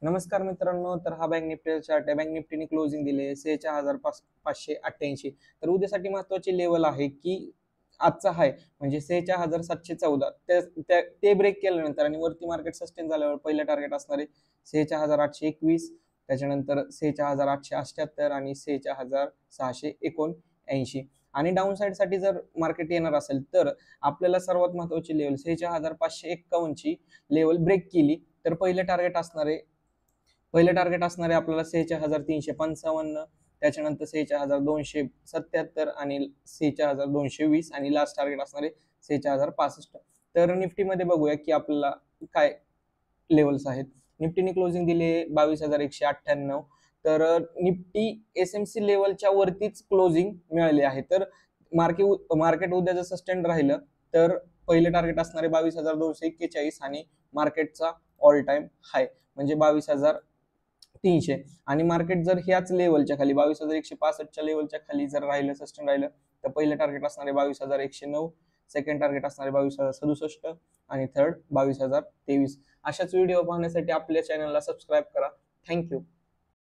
नमस्कार मित्रांनो, तर हा बँक निफ्टीचा चार्ट आहे. बँक निफ्टीने क्लोजिंग दिले 46,588. तर उद्यासाठी महत्वाची लेवल आहे की आजचा हाय म्हणजे 46,714 ते ब्रेक केल्यानंतर आणि वरती मार्केट सस्टेन झाल्यावर पहिलं टार्गेट असणार आहे 46,821, त्याच्यानंतर 46,878 आणि 46,679. आणि डाऊन साईडसाठी जर मार्केट येणार असेल तर आपल्याला सर्वात महत्वाची लेवल 46,551 ची लेवल ब्रेक केली तर पहिलं टार्गेट असणार आहे आपल्याला 46,355, त्याच्यानंतर 46,277 आणि 46,220 आणि लास्ट टार्गेट असणार आहे 46,065. तर निफ्टीमध्ये बघूया की आपल्याला काय लेवल्स आहेत. निफ्टीने क्लोजिंग दिले 22,198. तर निफ्टी एसएमसी लेवलच्या वरतीच क्लोजिंग मिळाले आहे. तर मार्केट उद्या जर सस्टेंड राहिलं तर पहिलं टार्गेट असणार आहे 22,241 आणि मार्केटचा ऑल टाइम हाय म्हणजे 22,300. आणि मार्केट जर ह्याच लेवलच्या खाली 22,165च्या लेवलच्या खाली जर राहिलं, सस्टेन राहिलं, तर पहिलं टार्गेट असणार आहे 22,109, सेकंड टार्गेट असणार आहे 22,067 आणि थर्ड 22,023. अशाच व्हिडिओ पाहण्यासाठी आपल्या चॅनलला सबस्क्राईब करा. थँक्यू.